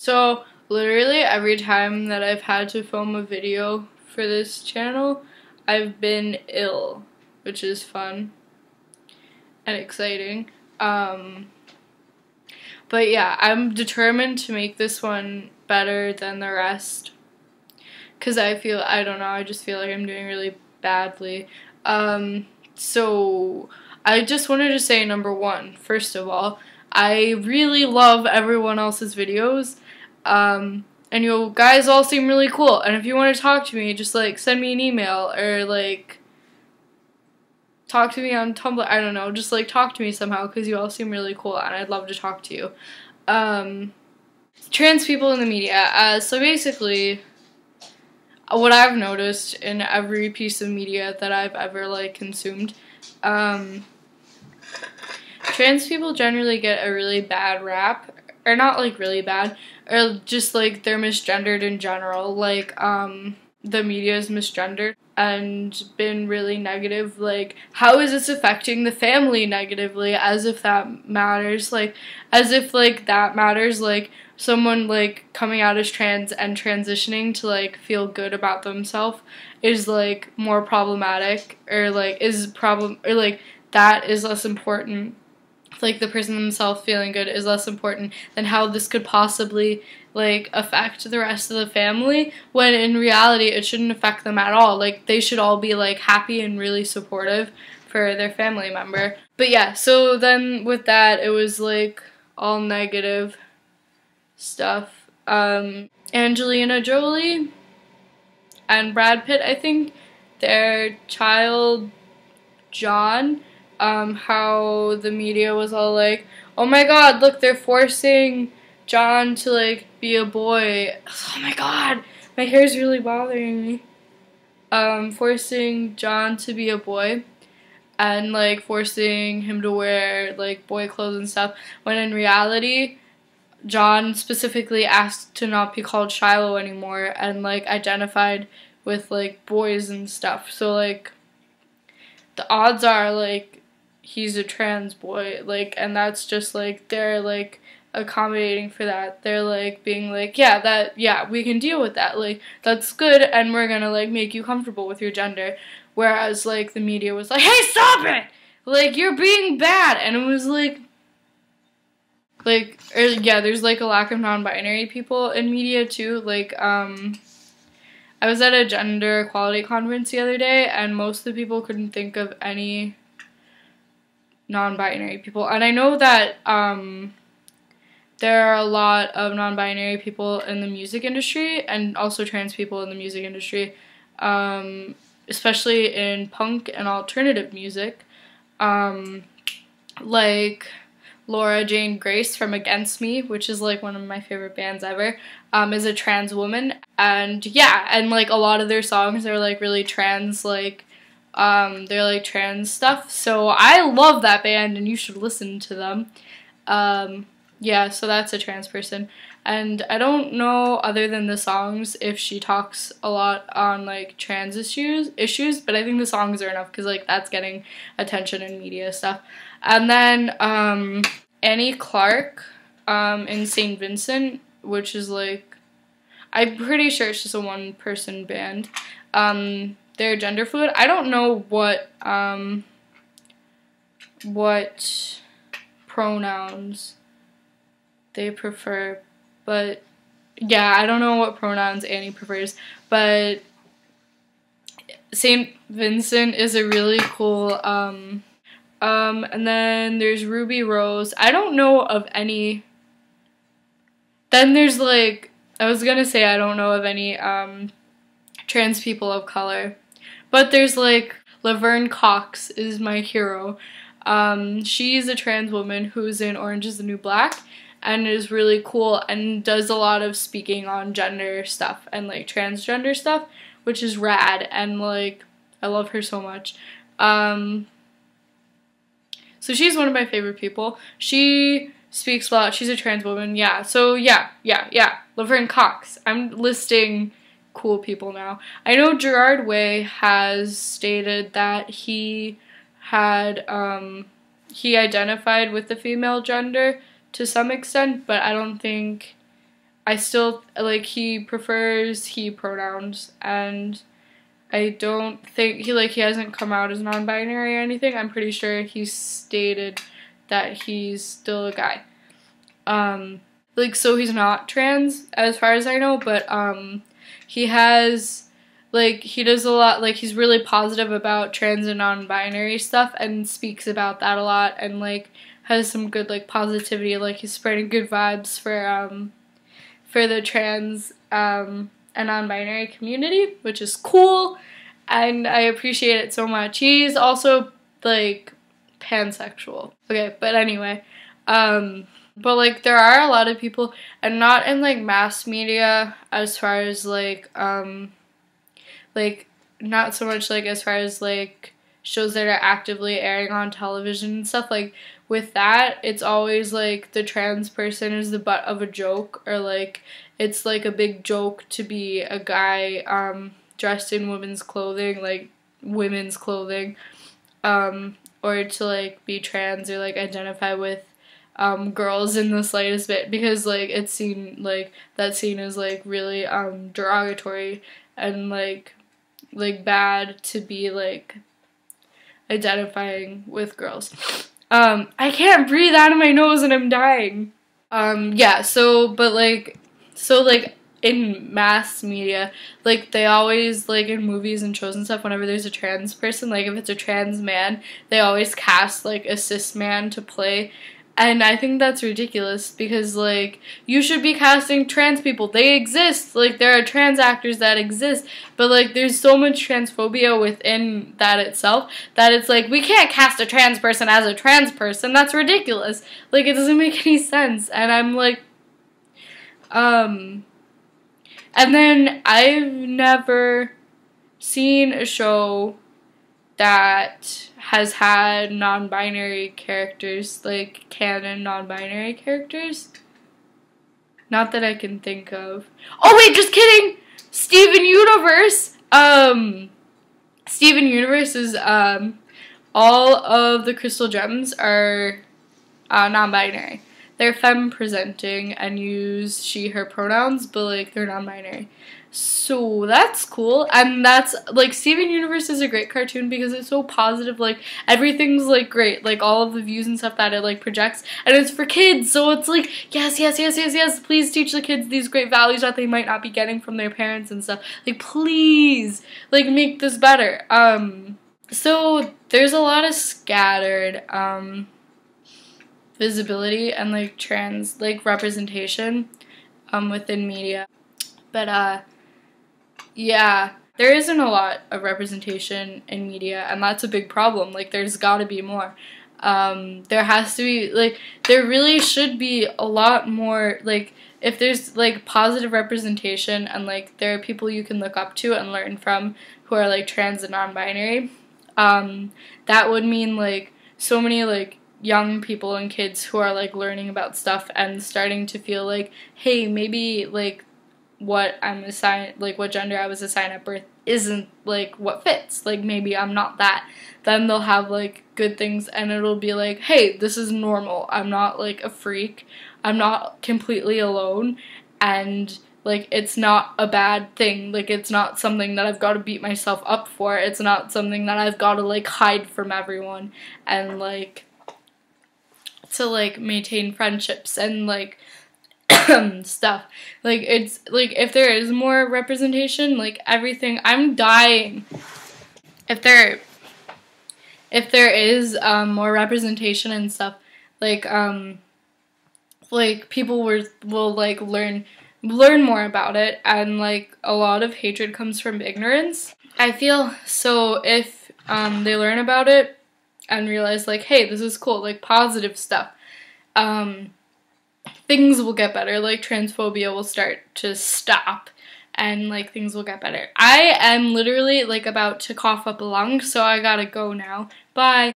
So literally every time that I've had to film a video for this channel, I've been ill, which is fun and exciting. But yeah, I'm determined to make this one better than the rest because I don't know, I just feel like I'm doing really badly. So I just wanted to say, number one, first of all, I really love everyone else's videos. And you guys all seem really cool. And if you want to talk to me, just like send me an email or like talk to me on Tumblr. I don't know, just like talk to me somehow because you all seem really cool and I'd love to talk to you. Trans people in the media. So basically, what I've noticed in every piece of media that I've ever like consumed, trans people generally get a really bad rap, or not like really bad, or just like they're misgendered in general. Like the media is misgendered and been really negative. Like, how is this affecting the family negatively? As if that matters. Like, as if like that matters. Like someone like coming out as trans and transitioning to like feel good about themselves is like more problematic, or like that is less important. Like the person themselves feeling good is less important than how this could possibly like affect the rest of the family, when in reality it shouldn't affect them at all. Like they should all be like happy and really supportive for their family member. But yeah, so then with that it was like all negative stuff. Angelina Jolie and Brad Pitt, I think, their child John, how the media was all like, oh my god, look, they're forcing John to like be a boy. Oh my god, my hair's really bothering me. Forcing John to be a boy and like forcing him to wear like boy clothes and stuff, when in reality John specifically asked to not be called Shiloh anymore and like identified with like boys and stuff. So like the odds are like he's a trans boy, like, and that's just like they're like accommodating for that. They're like being like, yeah, we can deal with that, like that's good, and we're gonna like make you comfortable with your gender. Whereas like the media was like, hey, stop it, like you're being bad. And it was like there's like a lack of non-binary people in media too. Like I was at a gender equality conference the other day, and most of the people couldn't think of any non-binary people. And I know that there are a lot of non-binary people in the music industry, and also trans people in the music industry, especially in punk and alternative music. Like Laura Jane Grace from Against Me, which is like one of my favorite bands ever, is a trans woman. And yeah, and like a lot of their songs are like really trans, like they're like trans stuff. So I love that band and you should listen to them. Yeah, so that's a trans person. And I don't know, other than the songs, if she talks a lot on like trans issues, but I think the songs are enough because like that's getting attention in media stuff. And then Annie Clark in St. Vincent, which is like, I'm pretty sure it's just a one-person band. They're gender fluid. I don't know what pronouns they prefer, but yeah, I don't know what pronouns Annie prefers, but St. Vincent is a really cool, and then there's Ruby Rose. I don't know of any. Then there's like, I was gonna say I don't know of any trans people of color, but there's like Laverne Cox is my hero. She's a trans woman who's in Orange is the New Black and is really cool and does a lot of speaking on gender stuff and like transgender stuff, which is rad, and like I love her so much. So she's one of my favorite people. She speaks a lot. She's a trans woman. Yeah. So yeah. Laverne Cox. I'm listing cool people now. I know Gerard Way has stated that he had he identified with the female gender to some extent, but I don't think I still, like, he prefers he pronouns, and I don't think he hasn't come out as non-binary or anything. I'm pretty sure he stated that he's still a guy. Like, so he's not trans as far as I know, but he has, like, he does a lot, like, he's really positive about trans and non-binary stuff and speaks about that a lot, and like has some good, like, positivity, like he's spreading good vibes for the trans and non-binary community, which is cool, and I appreciate it so much. He's also, like, pansexual. Okay, but anyway, but, like, there are a lot of people, and not in, like, mass media as far as, like, not so much, like, as far as, like, shows that are actively airing on television and stuff. Like, with that, it's always, like, the trans person is the butt of a joke, or, like, it's, like, a big joke to be a guy, dressed in women's clothing, or to, like, be trans or, like, identify with girls in the slightest bit, because, like, it's seen, like, that scene is, like, really derogatory and, like bad to be, like, identifying with girls. I can't breathe out of my nose and I'm dying. Yeah, so in mass media, like, they always, like, in movies and shows and stuff, whenever there's a trans person, like, if it's a trans man, they always cast, like, a cis man to play. And I think that's ridiculous, because, like, you should be casting trans people. They exist. Like, there are trans actors that exist. But, like, there's so much transphobia within that itself that it's like, we can't cast a trans person as a trans person. That's ridiculous. Like, it doesn't make any sense. And I'm like, and then I've never seen a show that has had non-binary characters, like, canon non-binary characters. Not that I can think of. Oh wait, just kidding! Steven Universe! Steven Universe is, all of the Crystal Gems are non-binary. They're femme-presenting and use she, her pronouns, but, like, they're non-binary. So that's cool, and that's, like, Steven Universe is a great cartoon because it's so positive, like, everything's, like, great, like, all of the views and stuff that it, like, projects, and it's for kids, so it's like, yes, yes, yes, yes, yes, please teach the kids these great values that they might not be getting from their parents and stuff, like, please, like, make this better. So there's a lot of scattered, visibility and, like, trans, like, representation, within media, but, yeah, there isn't a lot of representation in media, and that's a big problem. Like, there's gotta be more. There has to be, like, there really should be a lot more, like, if there's, like, positive representation and, like, there are people you can look up to and learn from who are, like, trans and non-binary, that would mean, like, so many, like, young people and kids who are, like, learning about stuff and starting to feel like, hey, maybe, like, what I'm assigned, like, what gender I was assigned at birth isn't, like, what fits. Like, maybe I'm not that. Then they'll have, like, good things, and it'll be like, hey, this is normal. I'm not, like, a freak. I'm not completely alone, and, like, it's not a bad thing. Like, it's not something that I've got to beat myself up for. It's not something that I've got to, like, hide from everyone, and, like, to, like, maintain friendships and, like, stuff. Like, it's, like, if there is more representation, like, everything, I'm dying. If there is, more representation and stuff, like, people will, like, learn more about it, and, like, a lot of hatred comes from ignorance, I feel. So if, they learn about it and realize, like, hey, this is cool, like, positive stuff, things will get better, like, transphobia will start to stop, and, like, things will get better. I am literally, like, about to cough up a lung, so I gotta go now. Bye!